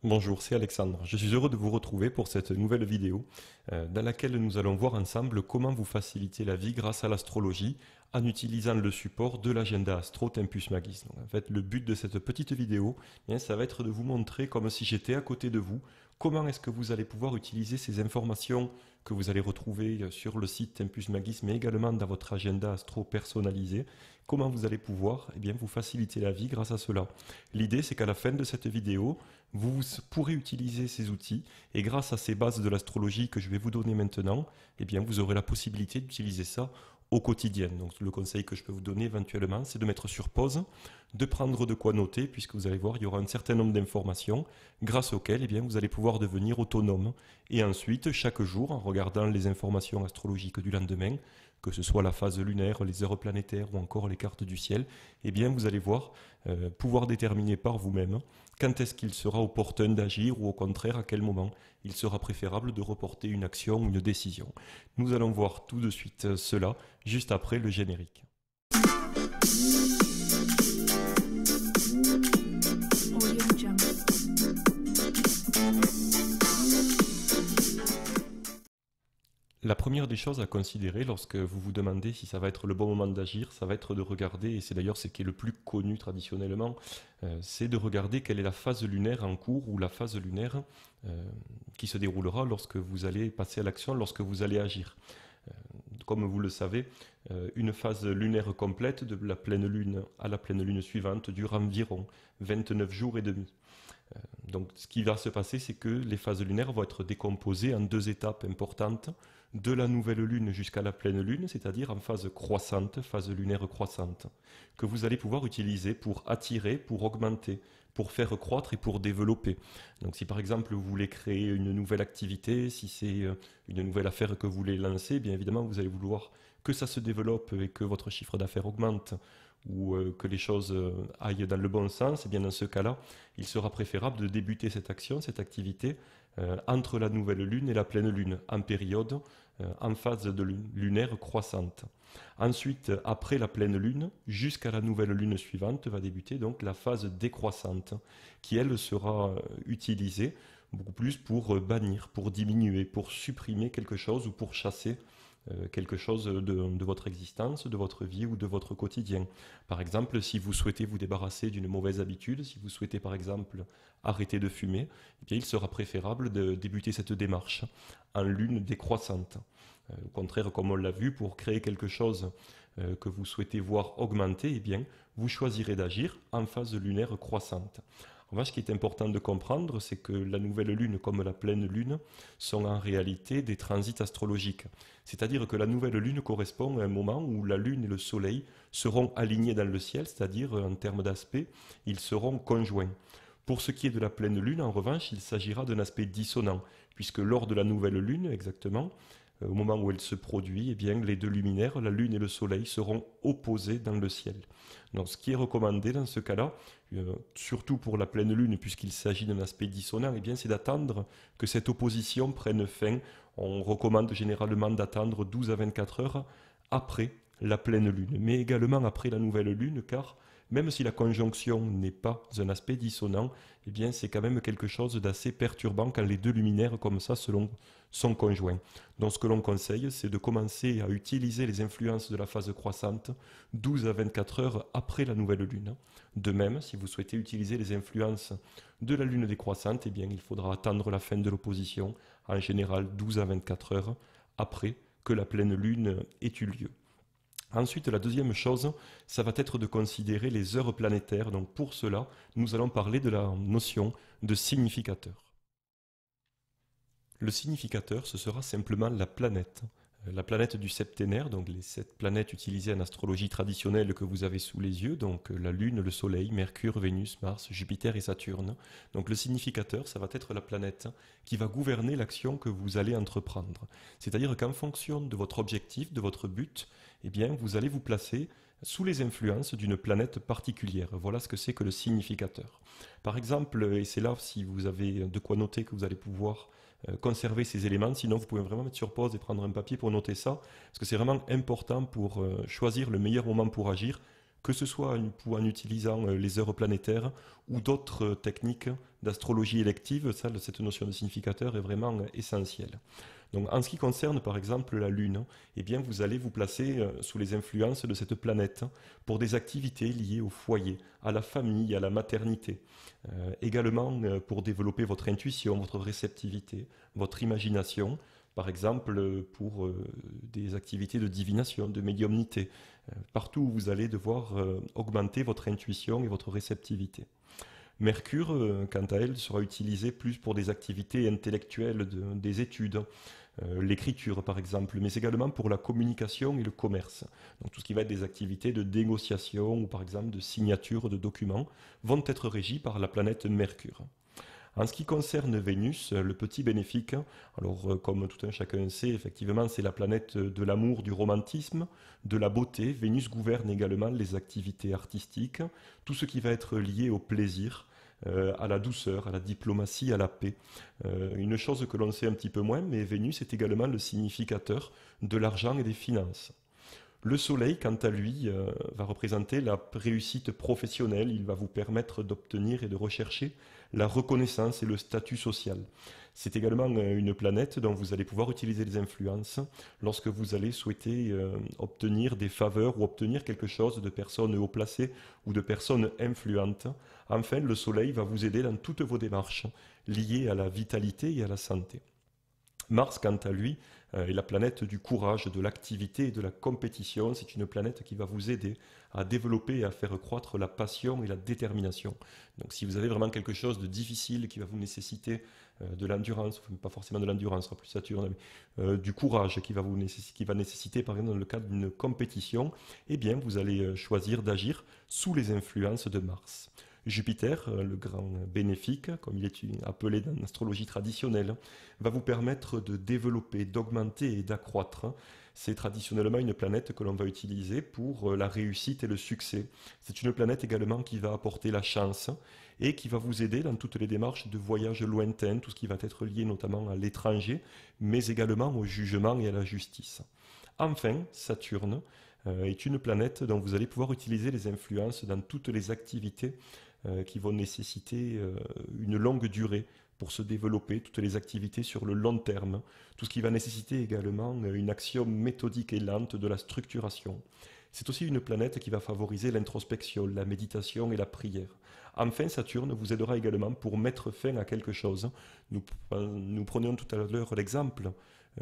Bonjour, c'est Alexandre. Je suis heureux de vous retrouver pour cette nouvelle vidéo dans laquelle nous allons voir ensemble comment vous faciliter la vie grâce à l'astrologie en utilisant le support de l'agenda Astro Tempus Magis. Donc, en fait, le but de cette petite vidéo, ça va être de vous montrer comme si j'étais à côté de vous, comment est-ce que vous allez pouvoir utiliser ces informations que vous allez retrouver sur le site Tempus Magis, mais également dans votre agenda Astro personnalisé, comment vous allez pouvoir vous faciliter la vie grâce à cela. L'idée, c'est qu'à la fin de cette vidéo, vous pourrez utiliser ces outils et grâce à ces bases de l'astrologie que je vais vous donner maintenant, vous aurez la possibilité d'utiliser ça au quotidien. Donc le conseil que je peux vous donner éventuellement, c'est de mettre sur pause, de prendre de quoi noter, puisque vous allez voir, il y aura un certain nombre d'informations grâce auxquelles vous allez pouvoir devenir autonome. Et ensuite, chaque jour, en regardant les informations astrologiques du lendemain, que ce soit la phase lunaire, les heures planétaires ou encore les cartes du ciel, vous allez voir pouvoir déterminer par vous-même quand est-ce qu'il sera opportun d'agir ou au contraire à quel moment il sera préférable de reporter une action ou une décision. Nous allons voir tout de suite cela juste après le générique. La première des choses à considérer lorsque vous vous demandez si ça va être le bon moment d'agir, ça va être de regarder, et c'est d'ailleurs ce qui est le plus connu traditionnellement, c'est de regarder quelle est la phase lunaire en cours ou la phase lunaire qui se déroulera lorsque vous allez passer à l'action, lorsque vous allez agir. Comme vous le savez, une phase lunaire complète de la pleine lune à la pleine lune suivante dure environ 29 jours et demi. Donc ce qui va se passer, c'est que les phases lunaires vont être décomposées en deux étapes importantes, de la nouvelle lune jusqu'à la pleine lune, c'est-à-dire en phase croissante, phase lunaire croissante, que vous allez pouvoir utiliser pour attirer, pour augmenter, pour faire croître et pour développer. Donc si par exemple vous voulez créer une nouvelle activité, si c'est une nouvelle affaire que vous voulez lancer, bien évidemment vous allez vouloir que ça se développe et que votre chiffre d'affaires augmente, ou que les choses aillent dans le bon sens, et bien dans ce cas-là, il sera préférable de débuter cette action, cette activité, entre la nouvelle lune et la pleine lune, en période, en phase de lunaire croissante. Ensuite, après la pleine lune, jusqu'à la nouvelle lune suivante, va débuter donc la phase décroissante, qui elle sera utilisée beaucoup plus pour bannir, pour diminuer, pour supprimer quelque chose ou pour chasser quelque chose de votre existence, de votre vie ou de votre quotidien. Par exemple, si vous souhaitez vous débarrasser d'une mauvaise habitude, si vous souhaitez par exemple arrêter de fumer, il sera préférable de débuter cette démarche en lune décroissante. Au contraire, comme on l'a vu, pour créer quelque chose que vous souhaitez voir augmenter, vous choisirez d'agir en phase lunaire croissante. En revanche, ce qui est important de comprendre, c'est que la nouvelle lune comme la pleine lune sont en réalité des transits astrologiques. C'est-à-dire que la nouvelle lune correspond à un moment où la lune et le soleil seront alignés dans le ciel, c'est-à-dire en termes d'aspect, ils seront conjoints. Pour ce qui est de la pleine lune, en revanche, il s'agira d'un aspect dissonant, puisque lors de la nouvelle lune, exactement, au moment où elle se produit, les deux luminaires, la lune et le soleil, seront opposés dans le ciel. Donc ce qui est recommandé dans ce cas-là, surtout pour la pleine lune, puisqu'il s'agit d'un aspect dissonant, c'est d'attendre que cette opposition prenne fin. On recommande généralement d'attendre 12 à 24 heures après la pleine lune, mais également après la nouvelle lune, car même si la conjonction n'est pas un aspect dissonant, c'est quand même quelque chose d'assez perturbant quand les deux luminaires comme ça sont conjoints. Donc ce que l'on conseille, c'est de commencer à utiliser les influences de la phase croissante 12 à 24 heures après la nouvelle lune. De même, si vous souhaitez utiliser les influences de la lune décroissante, il faudra attendre la fin de l'opposition, en général 12 à 24 heures après que la pleine lune ait eu lieu. Ensuite, la deuxième chose, ça va être de considérer les heures planétaires. Donc pour cela, nous allons parler de la notion de significateur. Le significateur, ce sera simplement la planète du septénaire, donc les 7 planètes utilisées en astrologie traditionnelle que vous avez sous les yeux, donc la Lune, le Soleil, Mercure, Vénus, Mars, Jupiter et Saturne. Donc le significateur, ça va être la planète qui va gouverner l'action que vous allez entreprendre. C'est-à-dire qu'en fonction de votre objectif, de votre but, vous allez vous placer sous les influences d'une planète particulière. Voilà ce que c'est que le significateur. Par exemple, et c'est là si vous avez de quoi noter que vous allez pouvoir conserver ces éléments, sinon vous pouvez vraiment mettre sur pause et prendre un papier pour noter ça, parce que c'est vraiment important pour choisir le meilleur moment pour agir, que ce soit en utilisant les heures planétaires ou d'autres techniques d'astrologie élective. Cette notion de significateur est vraiment essentielle. Donc, en ce qui concerne par exemple la Lune, eh bien, vous allez vous placer sous les influences de cette planète pour des activités liées au foyer, à la famille, à la maternité. Également pour développer votre intuition, votre réceptivité, votre imagination, par exemple pour des activités de divination, de médiumnité, partout où vous allez devoir augmenter votre intuition et votre réceptivité. Mercure, quant à elle, sera utilisée plus pour des activités intellectuelles, des études, l'écriture par exemple, mais également pour la communication et le commerce. Donc tout ce qui va être des activités de négociation ou par exemple de signature de documents vont être régies par la planète Mercure. En ce qui concerne Vénus, le petit bénéfique, alors comme tout un chacun sait, effectivement c'est la planète de l'amour, du romantisme, de la beauté. Vénus gouverne également les activités artistiques, tout ce qui va être lié au plaisir, à la douceur, à la diplomatie, à la paix. Une chose que l'on sait un petit peu moins, mais Vénus est également le significateur de l'argent et des finances. Le Soleil, quant à lui, va représenter la réussite professionnelle. Il va vous permettre d'obtenir et de rechercher la reconnaissance et le statut social. C'est également une planète dont vous allez pouvoir utiliser les influences lorsque vous allez souhaiter obtenir des faveurs ou obtenir quelque chose de personnes haut placées ou de personnes influentes. Enfin, le Soleil va vous aider dans toutes vos démarches liées à la vitalité et à la santé. Mars, quant à lui, est la planète du courage, de l'activité et de la compétition. C'est une planète qui va vous aider à développer et à faire croître la passion et la détermination. Donc si vous avez vraiment quelque chose de difficile qui va vous nécessiter de l'endurance, pas forcément de l'endurance, ce sera plus Saturne, mais du courage qui va nécessiter, par exemple, dans le cadre d'une compétition, eh bien vous allez choisir d'agir sous les influences de Mars. Jupiter, le grand bénéfique, comme il est appelé dans l'astrologie traditionnelle, va vous permettre de développer, d'augmenter et d'accroître. C'est traditionnellement une planète que l'on va utiliser pour la réussite et le succès. C'est une planète également qui va apporter la chance et qui va vous aider dans toutes les démarches de voyage lointain, tout ce qui va être lié notamment à l'étranger, mais également au jugement et à la justice. Enfin, Saturne est une planète dont vous allez pouvoir utiliser les influences dans toutes les activités qui vont nécessiter une longue durée pour se développer, toutes les activités sur le long terme, tout ce qui va nécessiter également une action méthodique et lente de la structuration. C'est aussi une planète qui va favoriser l'introspection, la méditation et la prière. Enfin, Saturne vous aidera également pour mettre fin à quelque chose. Nous prenions tout à l'heure l'exemple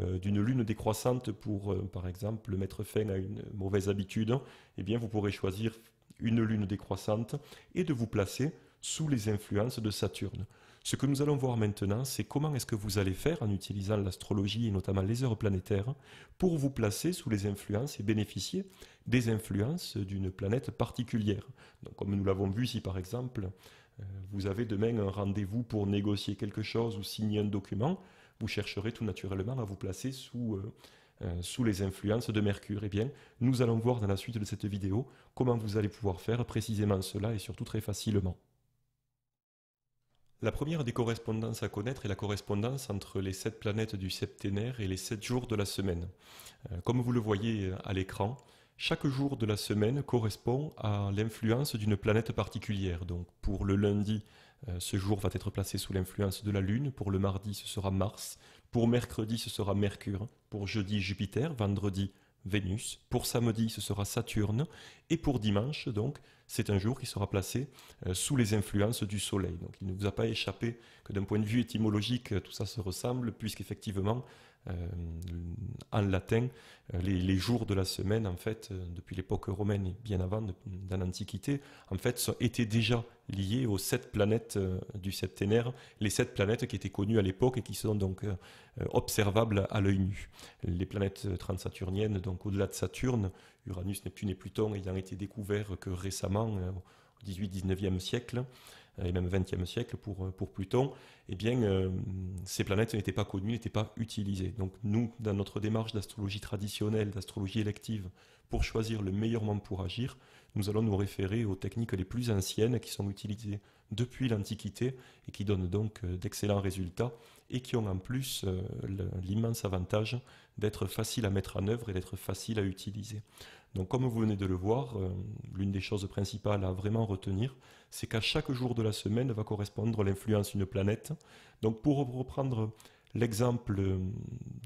d'une lune décroissante pour, par exemple, mettre fin à une mauvaise habitude. Eh bien, vous pourrez choisir une lune décroissante et de vous placer sous les influences de Saturne. Ce que nous allons voir maintenant, c'est comment est-ce que vous allez faire en utilisant l'astrologie et notamment les heures planétaires pour vous placer sous les influences et bénéficier des influences d'une planète particulière. Donc, comme nous l'avons vu ici par exemple, vous avez demain un rendez-vous pour négocier quelque chose ou signer un document, vous chercherez tout naturellement à vous placer sous les influences de Mercure. Eh bien, nous allons voir dans la suite de cette vidéo comment vous allez pouvoir faire précisément cela et surtout très facilement. La première des correspondances à connaître est la correspondance entre les 7 planètes du septénaire et les 7 jours de la semaine. Comme vous le voyez à l'écran, chaque jour de la semaine correspond à l'influence d'une planète particulière. Donc pour le lundi, ce jour va être placé sous l'influence de la Lune. Pour le mardi, ce sera Mars. Pour mercredi, ce sera Mercure. Pour jeudi, Jupiter. Vendredi, Vénus. Pour samedi, ce sera Saturne. Et pour dimanche, donc, c'est un jour qui sera placé sous les influences du Soleil. Donc il ne vous a pas échappé que d'un point de vue étymologique, tout ça se ressemble, puisqu'effectivement, en latin, les jours de la semaine, en fait, depuis l'époque romaine et bien avant, dans l'Antiquité, en fait, étaient déjà liés aux 7 planètes du septénaire, les 7 planètes qui étaient connues à l'époque et qui sont donc observables à l'œil nu. Les planètes transsaturniennes, donc au-delà de Saturne, Uranus, Neptune et Pluton ayant été découverts que récemment, au 18-19e siècle, et même 20e siècle pour Pluton, eh bien, ces planètes n'étaient pas connues, n'étaient pas utilisées. Donc nous, dans notre démarche d'astrologie traditionnelle, d'astrologie élective, Pour choisir le meilleur moment pour agir, nous allons nous référer aux techniques les plus anciennes qui sont utilisées depuis l'Antiquité et qui donnent donc d'excellents résultats et qui ont en plus l'immense avantage d'être faciles à mettre en œuvre et d'être faciles à utiliser. Donc comme vous venez de le voir, l'une des choses principales à vraiment retenir, c'est qu'à chaque jour de la semaine va correspondre l'influence d'une planète. Donc pour reprendre l'exemple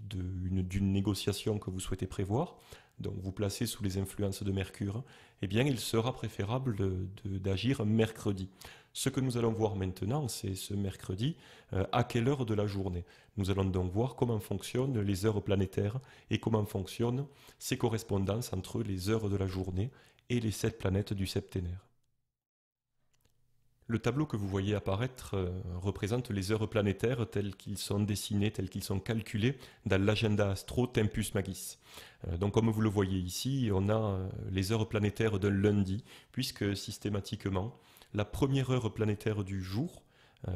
d'une négociation que vous souhaitez prévoir, donc vous placez sous les influences de Mercure, eh bien il sera préférable d'agir mercredi. Ce que nous allons voir maintenant, c'est ce mercredi, à quelle heure de la journée. Nous allons donc voir comment fonctionnent les heures planétaires et comment fonctionnent ces correspondances entre les heures de la journée et les 7 planètes du septénaire. Le tableau que vous voyez apparaître représente les heures planétaires telles qu'ils sont dessinés, tels qu'ils sont calculés dans l'agenda astro Tempus Magis. Donc comme vous le voyez ici, on a les heures planétaires d'un lundi, puisque systématiquement, la première heure planétaire du jour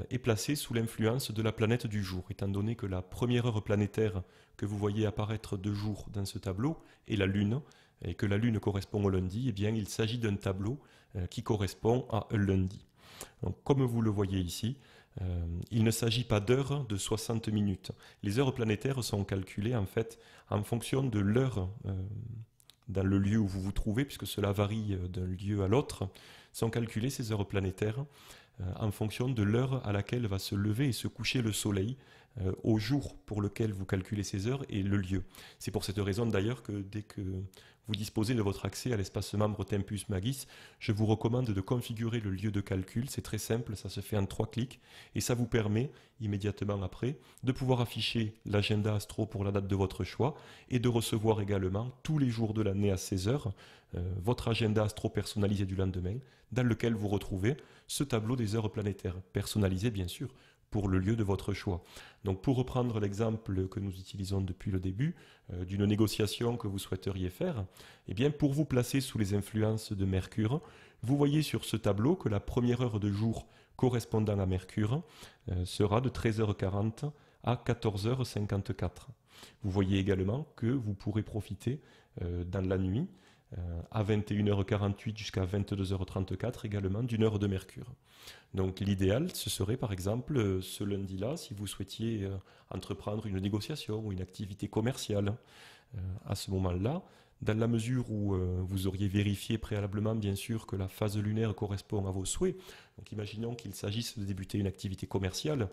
est placée sous l'influence de la planète du jour, étant donné que la première heure planétaire que vous voyez apparaître de jour dans ce tableau est la Lune, et que la Lune correspond au lundi, eh bien il s'agit d'un tableau qui correspond à un lundi. Donc, comme vous le voyez ici, il ne s'agit pas d'heures de 60 minutes. Les heures planétaires sont calculées en fait en fonction de l'heure dans le lieu où vous vous trouvez, puisque cela varie d'un lieu à l'autre, sont calculées ces heures planétaires en fonction de l'heure à laquelle va se lever et se coucher le soleil au jour pour lequel vous calculez ces heures et le lieu. C'est pour cette raison d'ailleurs que dès que vous disposez de votre accès à l'espace membre Tempus Magis, je vous recommande de configurer le lieu de calcul. C'est très simple, ça se fait en 3 clics et ça vous permet immédiatement après de pouvoir afficher l'agenda astro pour la date de votre choix et de recevoir également tous les jours de l'année à 16 heures votre agenda astro personnalisé du lendemain dans lequel vous retrouvez ce tableau des heures planétaires, personnalisé bien sûr, pour le lieu de votre choix. Donc pour reprendre l'exemple que nous utilisons depuis le début, d'une négociation que vous souhaiteriez faire, eh bien pour vous placer sous les influences de Mercure, vous voyez sur ce tableau que la première heure de jour correspondant à Mercure sera de 13h40 à 14h54. Vous voyez également que vous pourrez profiter dans la nuit, à 21h48 jusqu'à 22h34 également d'une heure de Mercure. Donc l'idéal, ce serait par exemple ce lundi-là, si vous souhaitiez entreprendre une négociation ou une activité commerciale. À ce moment-là, dans la mesure où vous auriez vérifié préalablement bien sûr que la phase lunaire correspond à vos souhaits, donc imaginons qu'il s'agisse de débuter une activité commerciale,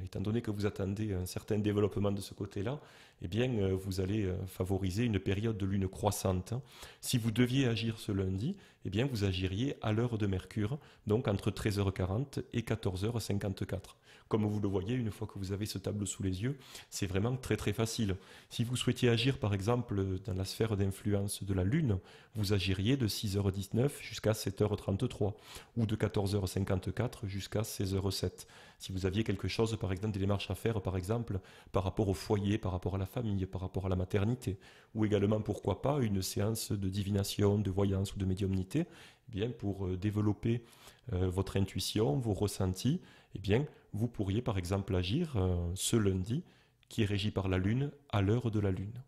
étant donné que vous attendez un certain développement de ce côté-là, eh bien vous allez favoriser une période de lune croissante. Si vous deviez agir ce lundi, eh bien vous agiriez à l'heure de Mercure, donc entre 13h40 et 14h54. Comme vous le voyez, une fois que vous avez ce tableau sous les yeux, c'est vraiment très très facile. Si vous souhaitiez agir par exemple dans la sphère d'influence de la Lune, vous agiriez de 6h19 jusqu'à 7h33 ou de 14h54 jusqu'à 16h07. Si vous aviez quelque chose, par exemple, des démarches à faire, par exemple, par rapport au foyer, par rapport à la famille, par rapport à la maternité, ou également, pourquoi pas, une séance de divination, de voyance ou de médiumnité, eh bien, pour développer votre intuition, vos ressentis, eh bien, vous pourriez, par exemple, agir ce lundi, qui est régi par la Lune, à l'heure de la Lune.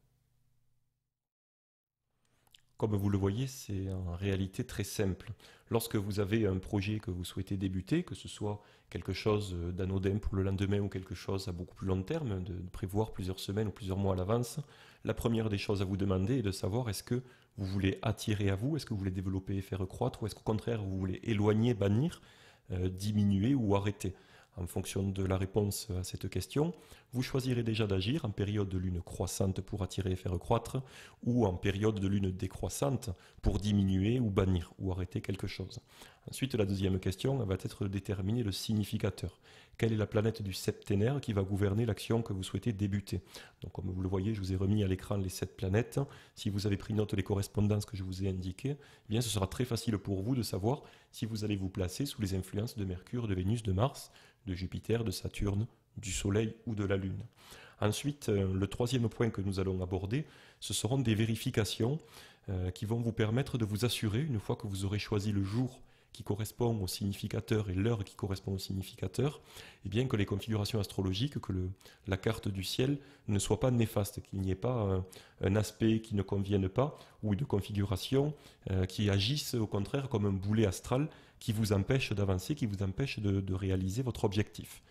Comme vous le voyez, c'est en réalité très simple. Lorsque vous avez un projet que vous souhaitez débuter, que ce soit quelque chose d'anodin pour le lendemain ou quelque chose à beaucoup plus long terme, de prévoir plusieurs semaines ou plusieurs mois à l'avance, la première des choses à vous demander est de savoir est-ce que vous voulez attirer à vous, est-ce que vous voulez développer et faire croître, ou est-ce qu'au contraire vous voulez éloigner, bannir, diminuer ou arrêter. En fonction de la réponse à cette question, vous choisirez déjà d'agir en période de lune croissante pour attirer et faire croître, ou en période de lune décroissante pour diminuer ou bannir ou arrêter quelque chose. Ensuite, la deuxième question va être de déterminer le significateur. Quelle est la planète du septénaire qui va gouverner l'action que vous souhaitez débuter? Donc, comme vous le voyez, je vous ai remis à l'écran les 7 planètes. Si vous avez pris note des correspondances que je vous ai indiquées, eh bien, ce sera très facile pour vous de savoir si vous allez vous placer sous les influences de Mercure, de Vénus, de Mars, de Jupiter, de Saturne, du Soleil ou de la Lune. Ensuite, le troisième point que nous allons aborder, ce seront des vérifications qui vont vous permettre de vous assurer, une fois que vous aurez choisi le jour qui correspond au significateur et l'heure qui correspond au significateur, et bien que les configurations astrologiques, que la carte du ciel ne soit pas néfaste, qu'il n'y ait pas un aspect qui ne convienne pas ou une configuration qui agisse au contraire comme un boulet astral qui vous empêche d'avancer, qui vous empêche de réaliser votre objectif.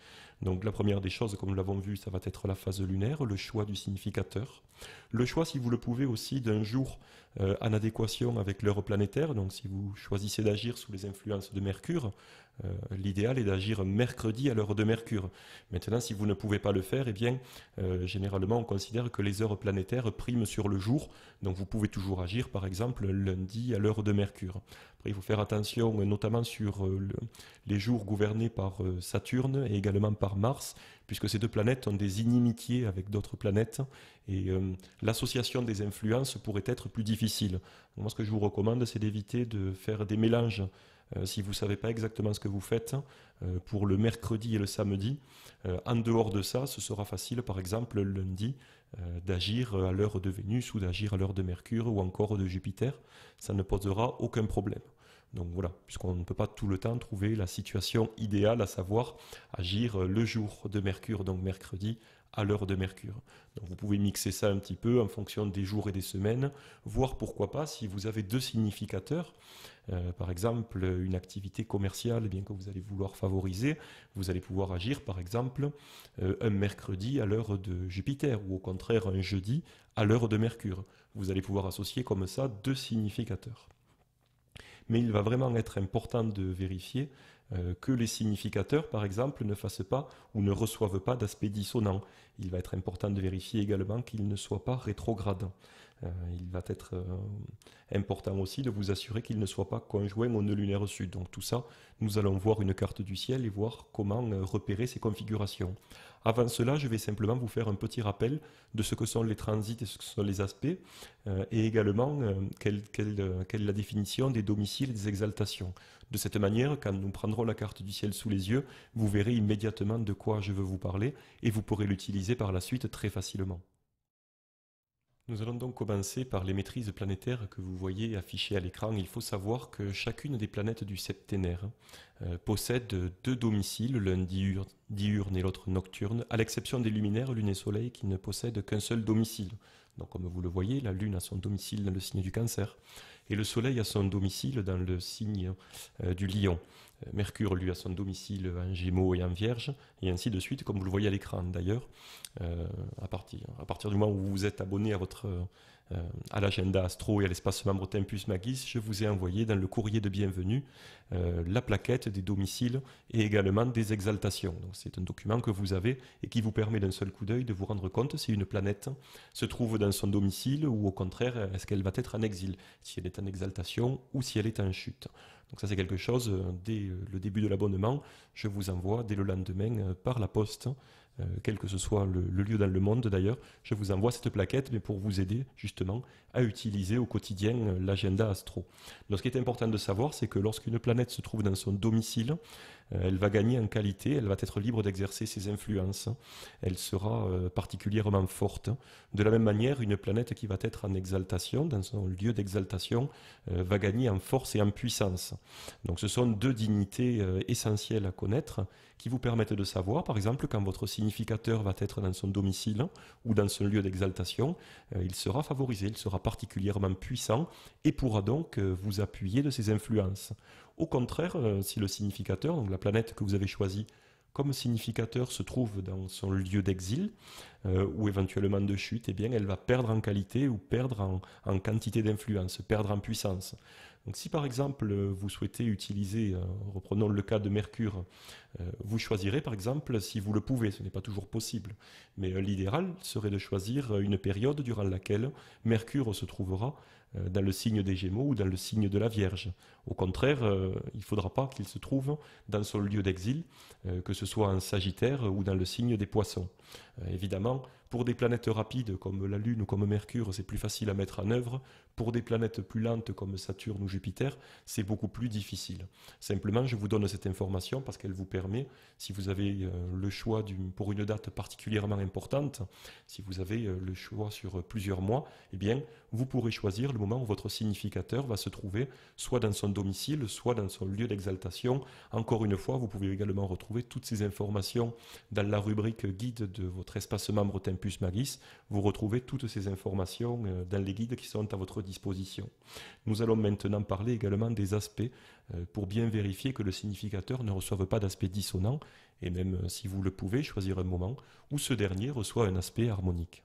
Donc la première des choses, comme nous l'avons vu, ça va être la phase lunaire, le choix du significateur. Le choix, si vous le pouvez aussi, d'un jour en adéquation avec l'heure planétaire. Donc si vous choisissez d'agir sous les influences de Mercure, l'idéal est d'agir mercredi à l'heure de Mercure. Maintenant, si vous ne pouvez pas le faire, eh bien, généralement, on considère que les heures planétaires priment sur le jour. Donc vous pouvez toujours agir, par exemple, lundi à l'heure de Mercure. Après, il faut faire attention, notamment sur les jours gouvernés par Saturne et également par Mars, puisque ces deux planètes ont des inimitiés avec d'autres planètes et l'association des influences pourrait être plus difficile. Donc, moi, ce que je vous recommande, c'est d'éviter de faire des mélanges si vous ne savez pas exactement ce que vous faites pour le mercredi et le samedi. En dehors de ça, ce sera facile, par exemple, le lundi, d'agir à l'heure de Vénus ou d'agir à l'heure de Mercure ou encore de Jupiter. Ça ne posera aucun problème. Donc voilà, puisqu'on ne peut pas tout le temps trouver la situation idéale, à savoir agir le jour de Mercure, donc mercredi, à l'heure de Mercure. Donc vous pouvez mixer ça un petit peu en fonction des jours et des semaines, voir pourquoi pas si vous avez deux significateurs, par exemple une activité commerciale eh bien, que vous allez vouloir favoriser, vous allez pouvoir agir par exemple un mercredi à l'heure de Jupiter ou au contraire un jeudi à l'heure de Mercure. Vous allez pouvoir associer comme ça deux significateurs. Mais il va vraiment être important de vérifier que les significateurs, par exemple, ne fassent pas ou ne reçoivent pas d'aspect dissonant. Il va être important de vérifier également qu'ils ne soient pas rétrogrades. Il va être important aussi de vous assurer qu'ils ne soient pas conjoints au nœud lunaire sud. Donc tout ça, nous allons voir une carte du ciel et voir comment repérer ces configurations. Avant cela, je vais simplement vous faire un petit rappel de ce que sont les transits et ce que sont les aspects, et également quelle est la définition des domiciles et des exaltations. De cette manière, quand nous prendrons la carte du ciel sous les yeux, vous verrez immédiatement de quoi je veux vous parler et vous pourrez l'utiliser par la suite très facilement. Nous allons donc commencer par les maîtrises planétaires que vous voyez affichées à l'écran. Il faut savoir que chacune des planètes du septénaire possède deux domiciles, l'un diurne et l'autre nocturne, à l'exception des luminaires, Lune et Soleil, qui ne possèdent qu'un seul domicile. Donc comme vous le voyez, la Lune a son domicile dans le signe du Cancer, et le Soleil a son domicile dans le signe du Lion. Mercure, lui, a son domicile en Gémeaux et en Vierge, et ainsi de suite, comme vous le voyez à l'écran d'ailleurs. À partir du moment où vous vous êtes abonné à l'agenda Astro et à l'espace membre Tempus Magis, je vous ai envoyé dans le courrier de bienvenue la plaquette des domiciles et également des exaltations. Donc c'est un document que vous avez et qui vous permet d'un seul coup d'œil de vous rendre compte si une planète se trouve dans son domicile ou au contraire, est-ce qu'elle va être en exil, si elle est en exaltation ou si elle est en chute. Donc ça c'est quelque chose, dès le début de l'abonnement, je vous envoie dès le lendemain par la poste, quel que ce soit le lieu dans le monde d'ailleurs, je vous envoie cette plaquette mais pour vous aider justement à utiliser au quotidien l'agenda astro. Donc ce qui est important de savoir, c'est que lorsqu'une planète se trouve dans son domicile, elle va gagner en qualité, elle va être libre d'exercer ses influences, elle sera particulièrement forte. De la même manière, une planète qui va être en exaltation, dans son lieu d'exaltation, va gagner en force et en puissance. Donc ce sont deux dignités essentielles à connaître qui vous permettent de savoir, par exemple, quand votre significateur va être dans son domicile ou dans son lieu d'exaltation, il sera favorisé, il sera particulièrement puissant et pourra donc vous appuyer de ses influences. Au contraire, si le significateur, donc la planète que vous avez choisie comme significateur, se trouve dans son lieu d'exil ou éventuellement de chute, eh bien, elle va perdre en qualité ou perdre en quantité d'influence, perdre en puissance. Donc si par exemple vous souhaitez utiliser, reprenons le cas de Mercure, vous choisirez par exemple, si vous le pouvez, ce n'est pas toujours possible, mais l'idéal serait de choisir une période durant laquelle Mercure se trouvera dans le signe des Gémeaux ou dans le signe de la Vierge. Au contraire, il ne faudra pas qu'il se trouve dans son lieu d'exil, que ce soit en Sagittaire ou dans le signe des Poissons. Évidemment, Pour des planètes rapides comme la Lune ou comme Mercure, c'est plus facile à mettre en œuvre. Pour des planètes plus lentes comme Saturne ou Jupiter, c'est beaucoup plus difficile. Simplement, je vous donne cette information parce qu'elle vous permet, si vous avez le choix pour une date particulièrement importante, si vous avez le choix sur plusieurs mois, eh bien, vous pourrez choisir le moment où votre significateur va se trouver, soit dans son domicile, soit dans son lieu d'exaltation. Encore une fois, vous pouvez également retrouver toutes ces informations dans la rubrique guide de votre espace membre Tempus Magis. Vous retrouvez toutes ces informations dans les guides qui sont à votre disposition. Nous allons maintenant parler également des aspects pour bien vérifier que le significateur ne reçoive pas d'aspect dissonant et même si vous le pouvez, choisir un moment où ce dernier reçoit un aspect harmonique.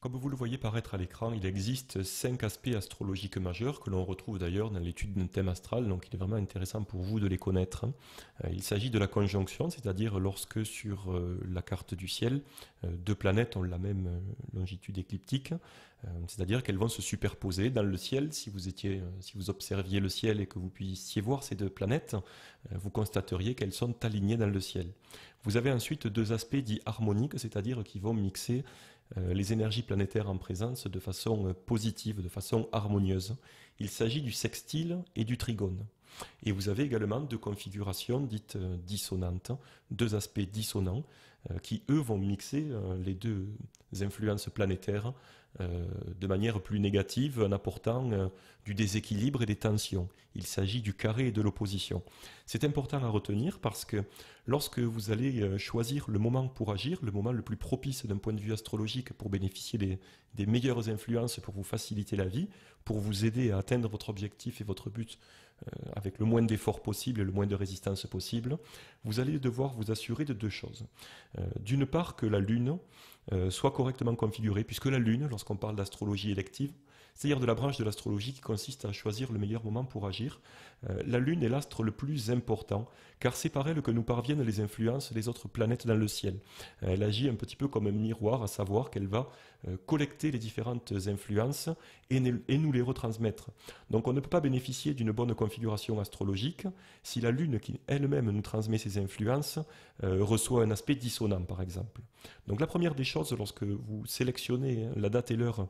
Comme vous le voyez paraître à l'écran, il existe 5 aspects astrologiques majeurs que l'on retrouve d'ailleurs dans l'étude d'un thème astral, donc il est vraiment intéressant pour vous de les connaître. Il s'agit de la conjonction, c'est-à-dire lorsque sur la carte du ciel, deux planètes ont la même longitude écliptique, c'est-à-dire qu'elles vont se superposer dans le ciel. Si vous observiez le ciel et que vous puissiez voir ces deux planètes, vous constateriez qu'elles sont alignées dans le ciel. Vous avez ensuite deux aspects dits harmoniques, c'est-à-dire qui vont mixer les énergies planétaires en présence de façon positive, de façon harmonieuse. Il s'agit du sextile et du trigone. Et vous avez également deux configurations dites dissonantes, deux aspects dissonants qui, eux, vont mixer les deux influences planétaires de manière plus négative en apportant du déséquilibre et des tensions. Il s'agit du carré et de l'opposition. C'est important à retenir parce que lorsque vous allez choisir le moment pour agir, le moment le plus propice d'un point de vue astrologique pour bénéficier des meilleures influences pour vous faciliter la vie, pour vous aider à atteindre votre objectif et votre but avec le moins d'efforts possible et le moins de résistance possible, vous allez devoir vous assurer de deux choses. D'une part, que la Lune soit correctement configurée, puisque la Lune, lorsqu'on parle d'astrologie élective, c'est-à-dire de la branche de l'astrologie qui consiste à choisir le meilleur moment pour agir, la Lune est l'astre le plus important, car c'est par elle que nous parviennent les influences des autres planètes dans le ciel. Elle agit un petit peu comme un miroir, à savoir qu'elle va collecter les différentes influences et nous les retransmettre. Donc on ne peut pas bénéficier d'une bonne configuration astrologique si la Lune, qui elle-même nous transmet ses influences, reçoit un aspect dissonant, par exemple. Donc la première des choses, lorsque vous sélectionnez la date et l'heure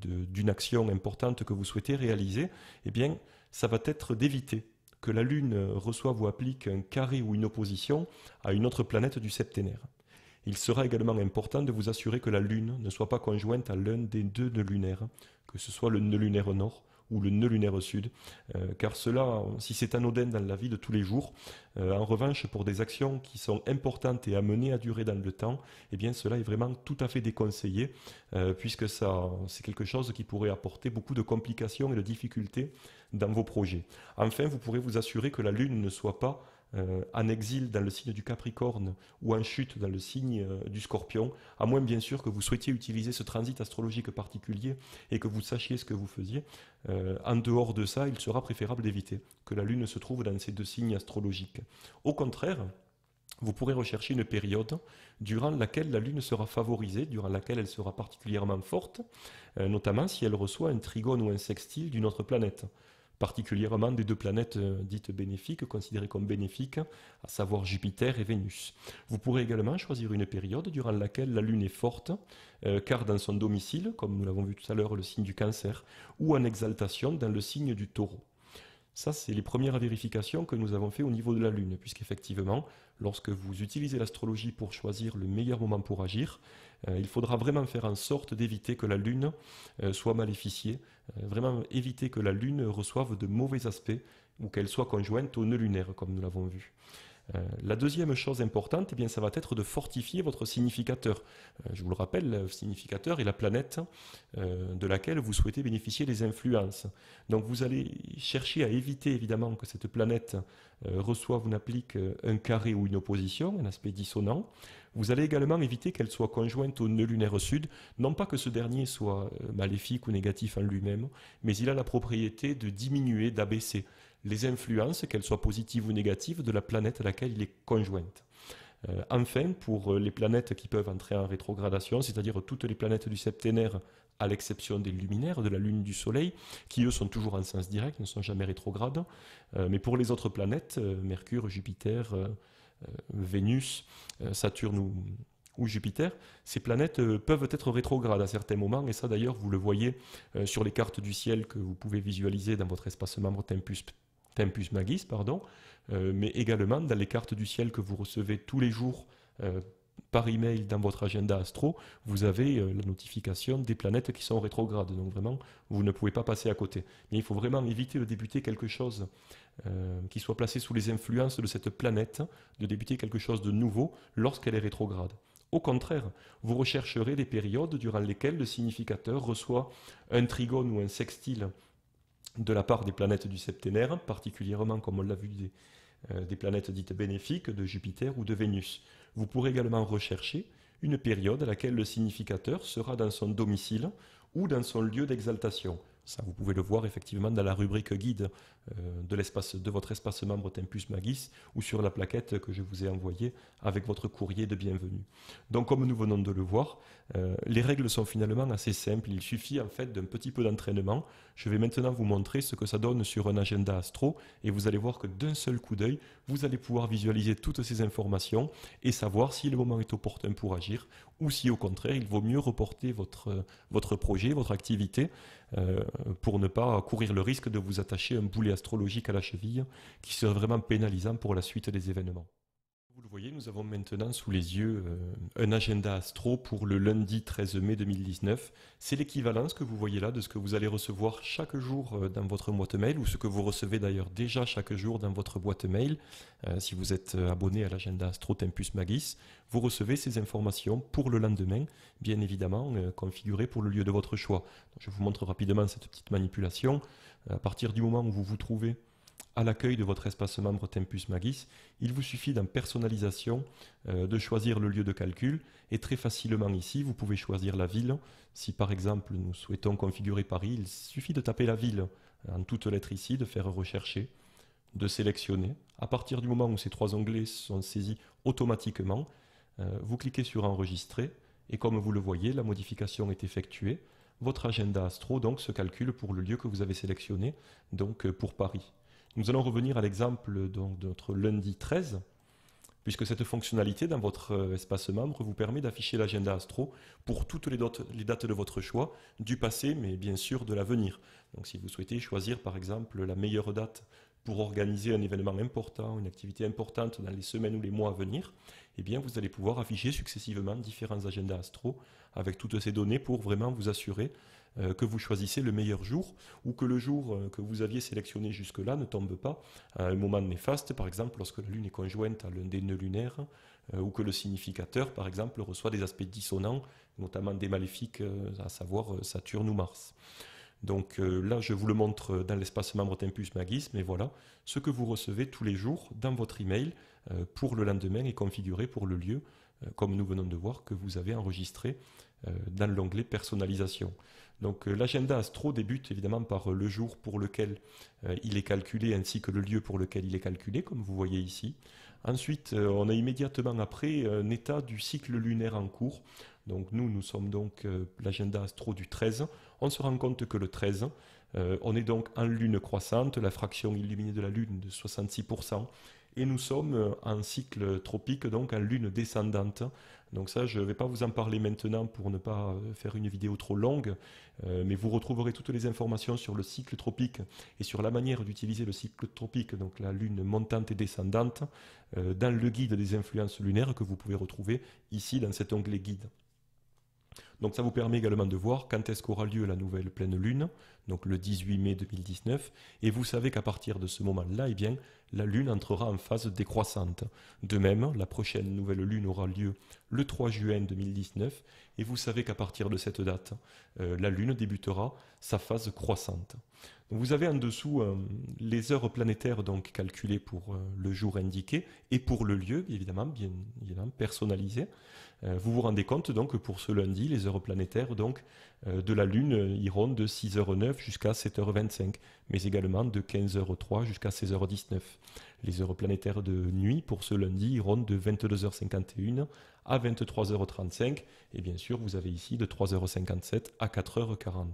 d'une action importante que vous souhaitez réaliser, eh bien, ça va être d'éviter que la Lune reçoive ou applique un carré ou une opposition à une autre planète du septénaire. Il sera également important de vous assurer que la Lune ne soit pas conjointe à l'un des deux nœuds lunaires, que ce soit le nœud lunaire nord ou le nœud lunaire sud, car cela, si c'est anodin dans la vie de tous les jours, en revanche, pour des actions qui sont importantes et amenées à durer dans le temps, eh bien cela est vraiment tout à fait déconseillé, puisque c'est quelque chose qui pourrait apporter beaucoup de complications et de difficultés dans vos projets. Enfin, vous pourrez vous assurer que la Lune ne soit pas en exil dans le signe du Capricorne ou en chute dans le signe du Scorpion, à moins bien sûr que vous souhaitiez utiliser ce transit astrologique particulier et que vous sachiez ce que vous faisiez. En dehors de ça, il sera préférable d'éviter que la Lune se trouve dans ces deux signes astrologiques. Au contraire, vous pourrez rechercher une période durant laquelle la Lune sera favorisée, durant laquelle elle sera particulièrement forte, notamment si elle reçoit un trigone ou un sextile d'une autre planète, particulièrement des deux planètes dites bénéfiques, considérées comme bénéfiques, à savoir Jupiter et Vénus. Vous pourrez également choisir une période durant laquelle la Lune est forte, car dans son domicile, comme nous l'avons vu tout à l'heure, le signe du Cancer, ou en exaltation dans le signe du Taureau. Ça, c'est les premières vérifications que nous avons fait au niveau de la Lune, puisqu'effectivement, lorsque vous utilisez l'astrologie pour choisir le meilleur moment pour agir, il faudra vraiment faire en sorte d'éviter que la Lune soit maléficiée, vraiment éviter que la Lune reçoive de mauvais aspects ou qu'elle soit conjointe au nœud lunaire, comme nous l'avons vu. La deuxième chose importante, eh bien, ça va être de fortifier votre significateur. Je vous le rappelle, le significateur est la planète de laquelle vous souhaitez bénéficier des influences. Donc vous allez chercher à éviter évidemment que cette planète reçoive ou n'applique un carré ou une opposition, un aspect dissonant. Vous allez également éviter qu'elle soit conjointe au nœud lunaire sud, non pas que ce dernier soit maléfique ou négatif en lui-même, mais il a la propriété de diminuer, d'abaisser les influences, qu'elles soient positives ou négatives, de la planète à laquelle il est conjointe. Enfin, pour les planètes qui peuvent entrer en rétrogradation, c'est-à-dire toutes les planètes du septénaire, à l'exception des luminaires, de la Lune, du Soleil, qui eux sont toujours en sens direct, ne sont jamais rétrogrades, mais pour les autres planètes, Mercure, Jupiter, Vénus, Saturne ou Jupiter, ces planètes peuvent être rétrogrades à certains moments, et ça d'ailleurs vous le voyez sur les cartes du ciel que vous pouvez visualiser dans votre espace membre Tempus Magis, pardon, mais également dans les cartes du ciel que vous recevez tous les jours par email dans votre agenda astro, vous avez la notification des planètes qui sont rétrogrades. Donc vraiment, vous ne pouvez pas passer à côté. Mais il faut vraiment éviter de débuter quelque chose qui soit placé sous les influences de cette planète, de débuter quelque chose de nouveau lorsqu'elle est rétrograde. Au contraire, vous rechercherez des périodes durant lesquelles le significateur reçoit un trigone ou un sextile de la part des planètes du septénaire, particulièrement comme on l'a vu des planètes dites bénéfiques de Jupiter ou de Vénus. Vous pourrez également rechercher une période à laquelle le significateur sera dans son domicile ou dans son lieu d'exaltation. Ça, vous pouvez le voir effectivement dans la rubrique guide de votre espace membre Tempus Magis ou sur la plaquette que je vous ai envoyée avec votre courrier de bienvenue. Donc, comme nous venons de le voir, les règles sont finalement assez simples. Il suffit en fait d'un petit peu d'entraînement. Je vais maintenant vous montrer ce que ça donne sur un agenda astro et vous allez voir que d'un seul coup d'œil, vous allez pouvoir visualiser toutes ces informations et savoir si le moment est opportun pour agir ou si au contraire il vaut mieux reporter votre projet, votre activité pour ne pas courir le risque de vous attacher un boulet astrologique à la cheville qui serait vraiment pénalisant pour la suite des événements. Vous le voyez, nous avons maintenant sous les yeux un agenda astro pour le lundi 13 mai 2019. C'est l'équivalence que vous voyez là de ce que vous allez recevoir chaque jour dans votre boîte mail ou ce que vous recevez d'ailleurs déjà chaque jour dans votre boîte mail. Si vous êtes abonné à l'agenda astro Tempus Magis, vous recevez ces informations pour le lendemain, bien évidemment configurées pour le lieu de votre choix. Donc, je vous montre rapidement cette petite manipulation. À partir du moment où vous vous trouvez à l'accueil de votre espace membre Tempus Magis, il vous suffit dans personnalisation de choisir le lieu de calcul et très facilement ici, vous pouvez choisir la ville. Si par exemple nous souhaitons configurer Paris, il suffit de taper la ville en toutes lettres ici, de faire rechercher, de sélectionner. À partir du moment où ces trois onglets sont saisis automatiquement, vous cliquez sur enregistrer et comme vous le voyez, la modification est effectuée. Votre agenda astro donc se calcule pour le lieu que vous avez sélectionné, donc pour Paris. Nous allons revenir à l'exemple de notre lundi 13, puisque cette fonctionnalité dans votre espace membre vous permet d'afficher l'agenda astro pour toutes les dates de votre choix, du passé, mais bien sûr de l'avenir. Donc si vous souhaitez choisir par exemple la meilleure date pour organiser un événement important, une activité importante dans les semaines ou les mois à venir, eh bien vous allez pouvoir afficher successivement différents agendas astro avec toutes ces données pour vraiment vous assurer que vous choisissez le meilleur jour ou que le jour que vous aviez sélectionné jusque-là ne tombe pas à un moment néfaste, par exemple lorsque la Lune est conjointe à l'un des nœuds lunaires ou que le significateur, par exemple, reçoit des aspects dissonants, notamment des maléfiques, à savoir Saturne ou Mars. Donc là, je vous le montre dans l'espace membre Tempus Magis, mais voilà, ce que vous recevez tous les jours dans votre email pour le lendemain est configuré pour le lieu, comme nous venons de voir, que vous avez enregistré dans l'onglet personnalisation. Donc l'agenda astro débute évidemment par le jour pour lequel il est calculé ainsi que le lieu pour lequel il est calculé, comme vous voyez ici. Ensuite, on a immédiatement après un état du cycle lunaire en cours. Donc nous sommes donc l'agenda astro du 13. On se rend compte que le 13, on est donc en lune croissante, la fraction illuminée de la lune de 66%. Et nous sommes en cycle tropique, donc en lune descendante. Donc ça, je ne vais pas vous en parler maintenant pour ne pas faire une vidéo trop longue, mais vous retrouverez toutes les informations sur le cycle tropique et sur la manière d'utiliser le cycle tropique, donc la lune montante et descendante, dans le guide des influences lunaires que vous pouvez retrouver ici dans cet onglet guide. Donc ça vous permet également de voir quand est-ce qu'aura lieu la nouvelle pleine lune, donc le 18 mai 2019, et vous savez qu'à partir de ce moment-là, eh bien, la lune entrera en phase décroissante. De même, la prochaine nouvelle lune aura lieu le 3 juin 2019, et vous savez qu'à partir de cette date, la lune débutera sa phase croissante. Donc vous avez en dessous les heures planétaires donc calculées pour le jour indiqué et pour le lieu, évidemment, bien évidemment personnalisé. Vous vous rendez compte donc que pour ce lundi, les heures planétaires donc, de la Lune iront de 6h09 jusqu'à 7h25, mais également de 15h03 jusqu'à 16h19. Les heures planétaires de nuit pour ce lundi iront de 22h51 à 23h35, et bien sûr vous avez ici de 3h57 à 4h40.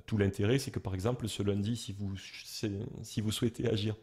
Tout l'intérêt, c'est que par exemple ce lundi, si vous souhaitez agir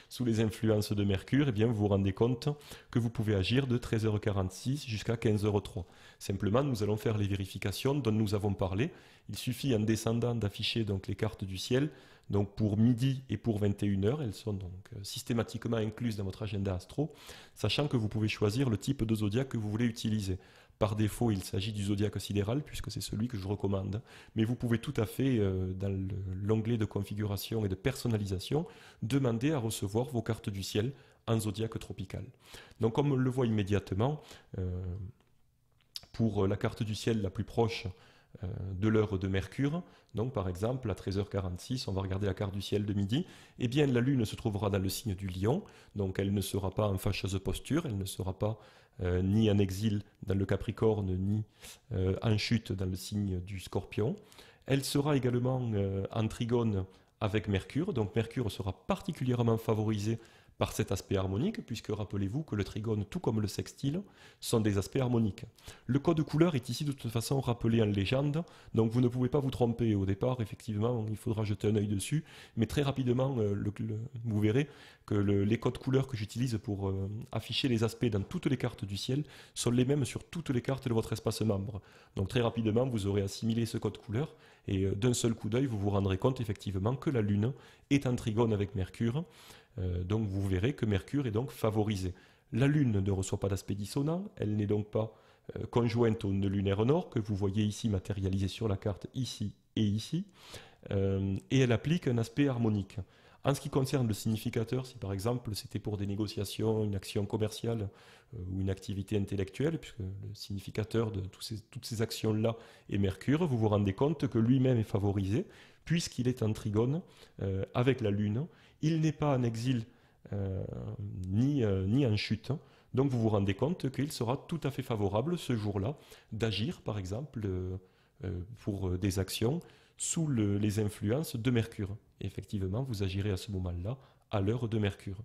sous les influences de Mercure, eh bien, vous vous rendez compte que vous pouvez agir de 13h46 jusqu'à 15h03. Simplement, nous allons faire les vérifications dont nous avons parlé. Il suffit en descendant d'afficher donc les cartes du ciel. Donc pour midi et pour 21h, elles sont donc systématiquement incluses dans votre agenda astro, sachant que vous pouvez choisir le type de zodiaque que vous voulez utiliser. Par défaut, il s'agit du zodiaque sidéral, puisque c'est celui que je recommande. Mais vous pouvez tout à fait, dans l'onglet de configuration et de personnalisation, demander à recevoir vos cartes du ciel en zodiaque tropical. Donc comme on le voit immédiatement, pour la carte du ciel la plus proche de l'heure de Mercure, donc par exemple à 13h46, on va regarder la carte du ciel de midi, eh bien la Lune se trouvera dans le signe du Lion, donc elle ne sera pas en fâcheuse posture, elle ne sera pas ni en exil dans le Capricorne, ni en chute dans le signe du Scorpion. Elle sera également en trigone avec Mercure, donc Mercure sera particulièrement favorisé par cet aspect harmonique, puisque rappelez-vous que le trigone, tout comme le sextile, sont des aspects harmoniques. Le code couleur est ici de toute façon rappelé en légende, donc vous ne pouvez pas vous tromper. Au départ, effectivement, il faudra jeter un œil dessus, mais très rapidement, vous verrez que les codes couleurs que j'utilise pour afficher les aspects dans toutes les cartes du ciel sont les mêmes sur toutes les cartes de votre espace membre. Donc très rapidement, vous aurez assimilé ce code couleur, et d'un seul coup d'œil, vous vous rendrez compte effectivement que la Lune est en trigone avec Mercure. Donc vous verrez que Mercure est donc favorisé. La Lune ne reçoit pas d'aspect dissonant, elle n'est donc pas conjointe au nœud lunaire nord, que vous voyez ici matérialisé sur la carte, ici et ici, et elle applique un aspect harmonique. En ce qui concerne le significateur, si par exemple c'était pour des négociations, une action commerciale ou une activité intellectuelle, puisque le significateur de toutes ces actions-là est Mercure, vous vous rendez compte que lui-même est favorisé, puisqu'il est en trigone avec la Lune. Il n'est pas en exil ni en chute. Donc vous vous rendez compte qu'il sera tout à fait favorable ce jour-là d'agir, par exemple, pour des actions sous les influences de Mercure. Et effectivement, vous agirez à ce moment-là à l'heure de Mercure.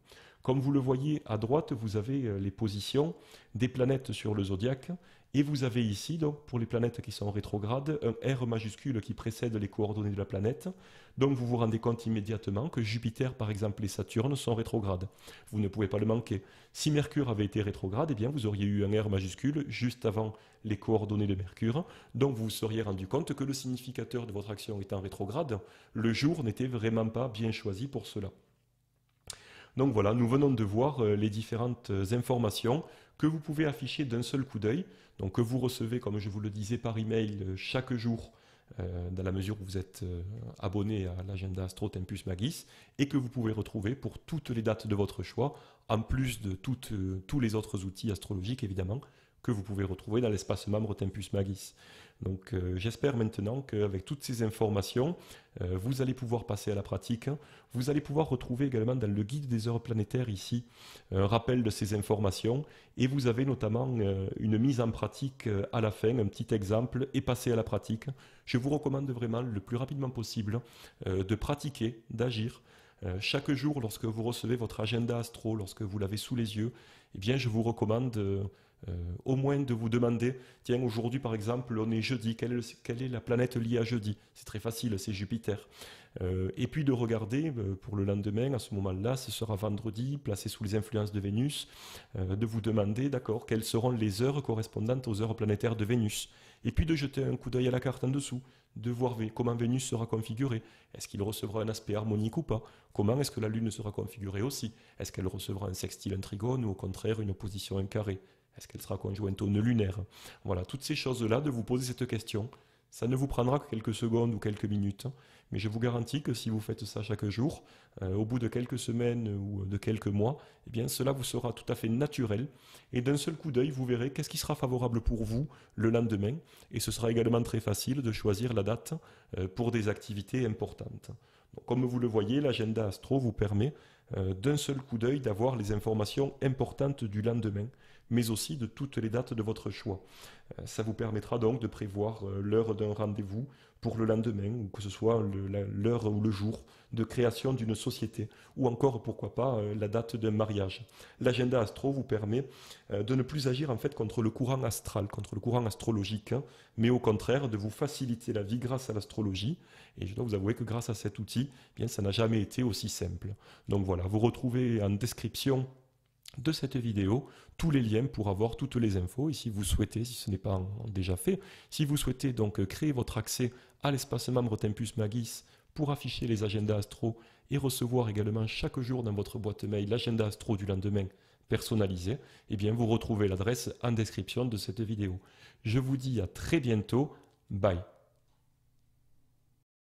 Comme vous le voyez à droite, vous avez les positions des planètes sur le zodiaque. Et vous avez ici, donc, pour les planètes qui sont rétrogrades, un R majuscule qui précède les coordonnées de la planète. Donc vous vous rendez compte immédiatement que Jupiter, par exemple, et Saturne sont rétrogrades. Vous ne pouvez pas le manquer. Si Mercure avait été rétrograde, eh bien, vous auriez eu un R majuscule juste avant les coordonnées de Mercure. Donc vous vous seriez rendu compte que le significateur de votre action étant rétrograde, le jour n'était vraiment pas bien choisi pour cela. Donc voilà, nous venons de voir les différentes informations que vous pouvez afficher d'un seul coup d'œil, donc que vous recevez, comme je vous le disais, par email chaque jour, dans la mesure où vous êtes abonné à l'agenda Astro Tempus Magis, et que vous pouvez retrouver pour toutes les dates de votre choix, en plus de tous les autres outils astrologiques, évidemment, que vous pouvez retrouver dans l'espace membre Tempus Magis. Donc j'espère maintenant qu'avec toutes ces informations, vous allez pouvoir passer à la pratique. Vous allez pouvoir retrouver également dans le guide des heures planétaires ici un rappel de ces informations, et vous avez notamment une mise en pratique à la fin, un petit exemple, et passer à la pratique. Je vous recommande vraiment le plus rapidement possible de pratiquer, d'agir. Chaque jour, lorsque vous recevez votre agenda astro, lorsque vous l'avez sous les yeux, eh bien, je vous recommande au moins de vous demander, tiens, aujourd'hui par exemple, on est jeudi, quelle est la planète liée à jeudi? C'est très facile, c'est Jupiter. Et puis de regarder pour le lendemain, à ce moment-là, ce sera vendredi, placé sous les influences de Vénus, de vous demander, d'accord, quelles seront les heures correspondantes aux heures planétaires de Vénus. Et puis de jeter un coup d'œil à la carte en dessous, de voir comment Vénus sera configurée. Est-ce qu'il recevra un aspect harmonique ou pas? Comment est-ce que la Lune sera configurée aussi? Est-ce qu'elle recevra un sextile, un trigone, ou au contraire une opposition, un carré? Est-ce qu'elle sera conjointe au nœud lunaire? Voilà, toutes ces choses-là, de vous poser cette question. Ça ne vous prendra que quelques secondes ou quelques minutes, mais je vous garantis que si vous faites ça chaque jour, au bout de quelques semaines ou de quelques mois, eh bien cela vous sera tout à fait naturel. Et d'un seul coup d'œil, vous verrez qu'est-ce qui sera favorable pour vous le lendemain. Et ce sera également très facile de choisir la date pour des activités importantes. Donc, comme vous le voyez, l'agenda astro vous permet d'un seul coup d'œil d'avoir les informations importantes du lendemain, mais aussi de toutes les dates de votre choix. Ça vous permettra donc de prévoir l'heure d'un rendez-vous pour le lendemain, ou que ce soit l'heure ou le jour de création d'une société, ou encore, pourquoi pas, la date d'un mariage. L'agenda astro vous permet de ne plus agir en fait contre le courant astral, contre le courant astrologique, hein, mais au contraire de vous faciliter la vie grâce à l'astrologie. Et je dois vous avouer que grâce à cet outil, eh bien, ça n'a jamais été aussi simple. Donc voilà, vous retrouvez en description de cette vidéo tous les liens pour avoir toutes les infos. Et si vous souhaitez, si ce n'est pas déjà fait, si vous souhaitez donc créer votre accès à l'espace membre Tempus Magis pour afficher les agendas astro et recevoir également chaque jour dans votre boîte mail l'agenda astro du lendemain personnalisé, eh bien vous retrouvez l'adresse en description de cette vidéo. Je vous dis à très bientôt. Bye.